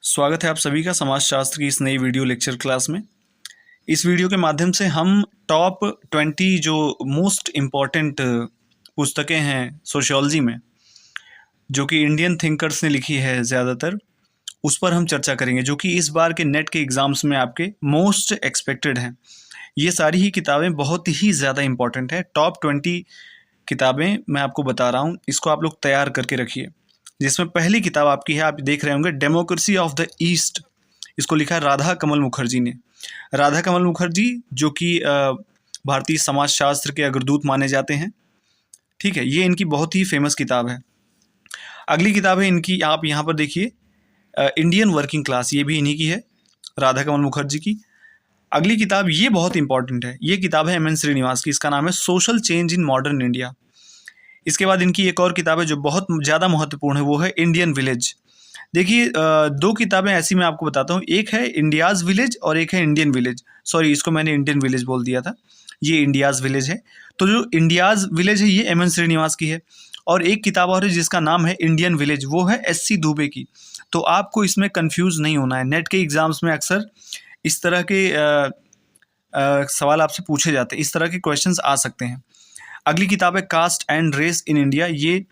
स्वागत है आप सभी का समाजशास्त्र की इस नई वीडियो लेक्चर क्लास में। इस वीडियो के माध्यम से हम टॉप 20 जो मोस्ट इम्पॉर्टेंट पुस्तकें हैं सोशियोलॉजी में, जो कि इंडियन थिंकर्स ने लिखी है ज़्यादातर, उस पर हम चर्चा करेंगे, जो कि इस बार के नेट के एग्ज़ाम्स में आपके मोस्ट एक्सपेक्टेड हैं। ये सारी ही किताबें बहुत ही ज़्यादा इम्पॉर्टेंट है। टॉप 20 किताबें मैं आपको बता रहा हूँ, इसको आप लोग तैयार करके रखिए। जिसमें पहली किताब आपकी है, आप देख रहे होंगे, डेमोक्रेसी ऑफ द ईस्ट। इसको लिखा है राधा कमल मुखर्जी ने। राधा कमल मुखर्जी जो कि भारतीय समाजशास्त्र के अग्रदूत माने जाते हैं। ठीक है, ये इनकी बहुत ही फेमस किताब है। अगली किताब है इनकी, आप यहाँ पर देखिए, इंडियन वर्किंग क्लास, ये भी इन्हीं की है, राधा कमल मुखर्जी की। अगली किताब ये बहुत इंपॉर्टेंट है, ये किताब है एम.एन. श्रीनिवास की। इसका नाम है social change in modern India. इसके बाद इनकी एक और किताब है जो बहुत ज़्यादा महत्वपूर्ण है, वो है इंडियन विलेज। देखिए, दो किताबें ऐसी मैं आपको बताता हूँ, एक है इंडियाज़ विलेज और एक है इंडियन विलेज। सॉरी, इसको मैंने इंडियन विलेज बोल दिया था, ये इंडियाज़ विलेज है। तो जो इंडियाज़ विलेज है ये एम.एन. श्रीनिवास की है, और एक किताब और है जिसका नाम है इंडियन विलेज, वो है एस.सी. दुबे की। तो आपको इसमें कंफ्यूज नहीं होना है। नेट के एग्ज़ाम्स में अक्सर इस तरह के सवाल आपसे पूछे जाते हैं, इस तरह के क्वेश्चंस आ सकते हैं। अगली किताब है caste and race in India. ये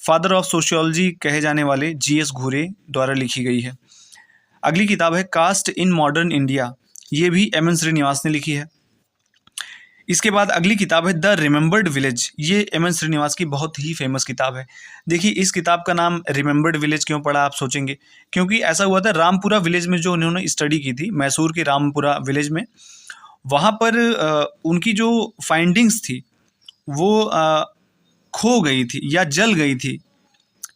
फादर ऑफ सोशियोलॉजी कहे जाने वाले जी.एस. घुरे द्वारा लिखी गई है। अगली किताब है कास्ट इन मॉडर्न इंडिया, ये भी एम.एन. श्रीनिवास ने लिखी है। इसके बाद अगली किताब है द रिमेंबर्ड विलेज। ये एम.एन. श्रीनिवास की बहुत ही फेमस किताब है। देखिए, इस किताब का नाम रिमेंबर्ड विलेज क्यों पड़ा, आप सोचेंगे, क्योंकि ऐसा हुआ था रामपुरा विलेज में जो उन्होंने स्टडी की थी, मैसूर के रामपुरा विलेज में, वहाँ पर उनकी जो फाइंडिंग्स थी वो खो गई थी या जल गई थी।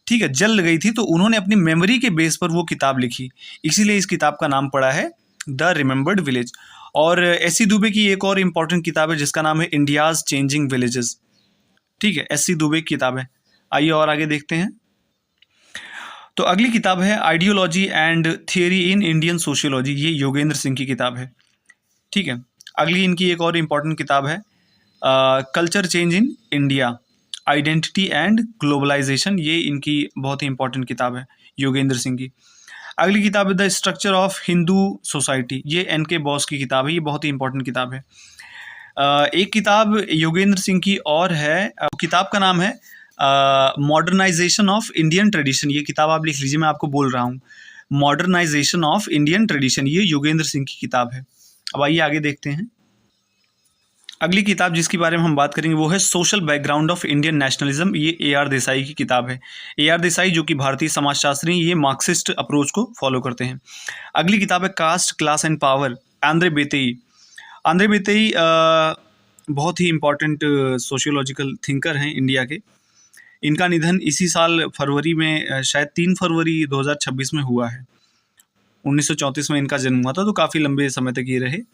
ठीक है, जल गई थी, तो उन्होंने अपनी मेमोरी के बेस पर वो किताब लिखी, इसीलिए इस किताब का नाम पड़ा है द रिमेंबर्ड विलेज। और एस.सी. दुबे की एक और इम्पॉर्टेंट किताब है जिसका नाम है इंडियाज़ चेंजिंग विलेजेस। ठीक है, एस.सी. दुबे की किताब है। आइए और आगे देखते हैं। तो अगली किताब है ideology and theory in Indian sociology, ये योगेंद्र सिंह की किताब है। ठीक है, अगली इनकी एक और इम्पॉर्टेंट किताब है culture change in India, identity and globalisation. ये इनकी बहुत ही इंपॉर्टेंट किताब है, योगेंद्र सिंह की। अगली किताब है the structure of Hindu society, ये एन.के. बोस की किताब है। ये बहुत ही इंपॉर्टेंट किताब है। एक किताब योगेंद्र सिंह की और है, किताब का नाम है मॉडर्नाइजेशन ऑफ इंडियन ट्रेडिशन। ये किताब आप लिख लीजिए, मैं आपको बोल रहा हूँ, मॉडर्नाइजेशन ऑफ इंडियन ट्रेडिशन, ये योगेंद्र सिंह की किताब है। अब आइए आगे देखते हैं। अगली किताब जिसके बारे में हम बात करेंगे वो है social background of Indian nationalism. ये ए.आर. देसाई की किताब है। ए.आर. देसाई जो कि भारतीय समाजशास्त्री, ये मार्क्सिस्ट अप्रोच को फॉलो करते हैं। अगली किताब है caste, class and power, Andre Beteille. Andre Beteille बहुत ही इंपॉर्टेंट सोशियोलॉजिकल थिंकर हैं इंडिया के। इनका निधन इसी साल फरवरी में, शायद 3 फरवरी 2026 में हुआ है। 1934 में इनका जन्म हुआ था, तो काफ़ी लंबे समय तक ये रहे।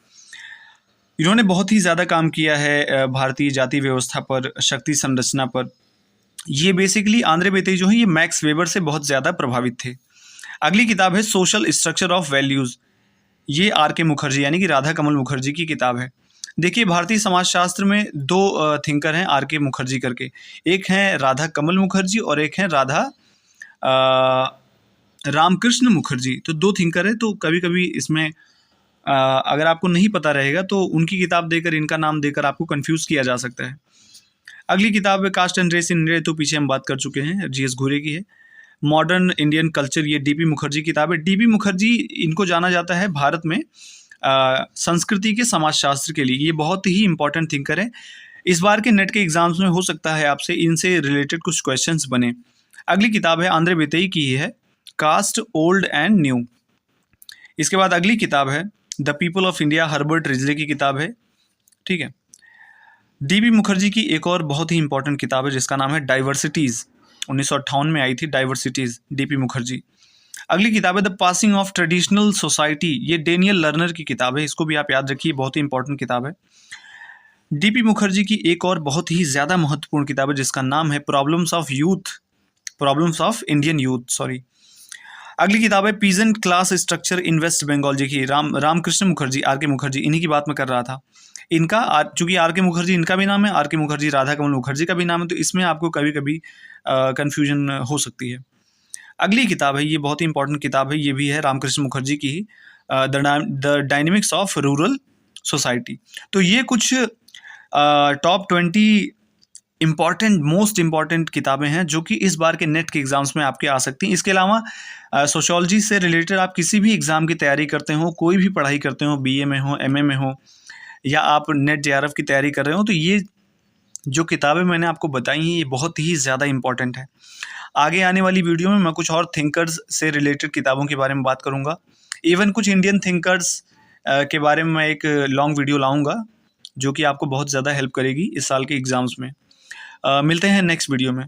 इन्होंने बहुत ही ज़्यादा काम किया है भारतीय जाति व्यवस्था पर, शक्ति संरचना पर। ये बेसिकली आंद्रे बेतेई जो है, ये मैक्स वेबर से बहुत ज़्यादा प्रभावित थे। अगली किताब है सोशल स्ट्रक्चर ऑफ वैल्यूज़। ये आर.के. मुखर्जी यानी कि राधा कमल मुखर्जी की किताब है। देखिए, भारतीय समाजशास्त्र में दो थिंकर हैं आर.के. मुखर्जी करके, एक हैं राधा कमल मुखर्जी और एक हैं राधा रामकृष्ण मुखर्जी। तो दो थिंकर है, तो कभी कभी इसमें अगर आपको नहीं पता रहेगा तो उनकी किताब देकर, इनका नाम देकर आपको कंफ्यूज किया जा सकता है। अगली किताब है caste and race in India, तो पीछे हम बात कर चुके हैं, जी.एस. घुरे की है। मॉडर्न इंडियन कल्चर, ये डी.पी. मुखर्जी की किताब है। डी.पी. मुखर्जी, इनको जाना जाता है भारत में संस्कृति के समाजशास्त्र के लिए। ये बहुत ही इंपॉर्टेंट थिंकर है। इस बार के नेट के एग्जाम्स में हो सकता है आपसे इनसे रिलेटेड कुछ क्वेश्चंस बने। अगली किताब है आंद्रे बेतेई की है, कास्ट ओल्ड एंड न्यू। इसके बाद अगली किताब है the people of India, Herbert Risley की किताब है। ठीक है, डी.बी. मुखर्जी की एक और बहुत ही इंपॉर्टेंट किताब है जिसका नाम है डाइवर्सिटीज़। 1958 में आई थी डाइवर्सिटीज़, डी.पी. मुखर्जी। अगली किताब है the passing of traditional society, ये डेनियल लर्नर की किताब है। इसको भी आप याद रखिए, बहुत ही इंपॉर्टेंट किताब है। डी.पी. मुखर्जी की एक और बहुत ही ज़्यादा महत्वपूर्ण किताब है जिसका नाम है problems of youth, problems of Indian youth, sorry. अगली किताब है peasant class structure in West Bengal, जी की रामकृष्ण मुखर्जी, आर.के. मुखर्जी, इन्हीं की बात मैं कर रहा था। इनका चूंकि आर.के. मुखर्जी इनका भी नाम है, आर.के. मुखर्जी राधा कमल मुखर्जी का भी नाम है, तो इसमें आपको कभी कभी कन्फ्यूजन हो सकती है। अगली किताब है, ये बहुत ही इंपॉर्टेंट किताब है, ये भी है रामकृष्ण मुखर्जी की ही, the dynamics of rural society. तो ये कुछ टॉप 20 इम्पॉर्टेंट, मोस्ट इम्पॉर्टेंट किताबें हैं जो कि इस बार के नेट के एग्ज़ाम्स में आपके आ सकती हैं। इसके अलावा सोशियोलॉजी से रिलेटेड आप किसी भी एग्ज़ाम की तैयारी करते हो, कोई भी पढ़ाई करते हो, बीए में हो, एमए में हो, या आप नेट जेआरएफ की तैयारी कर रहे हो, तो ये जो किताबें मैंने आपको बताई हैं ये बहुत ही ज़्यादा इम्पॉर्टेंट है। आगे आने वाली वीडियो में मैं कुछ और थिंकर्स से रिलेटेड किताबों के बारे में बात करूँगा। इवन कुछ इंडियन थिंकर्स के बारे में मैं एक लॉन्ग वीडियो लाऊँगा जो कि आपको बहुत ज़्यादा हेल्प करेगी इस साल के एग्ज़ाम्स में। मिलते हैं नेक्स्ट वीडियो में।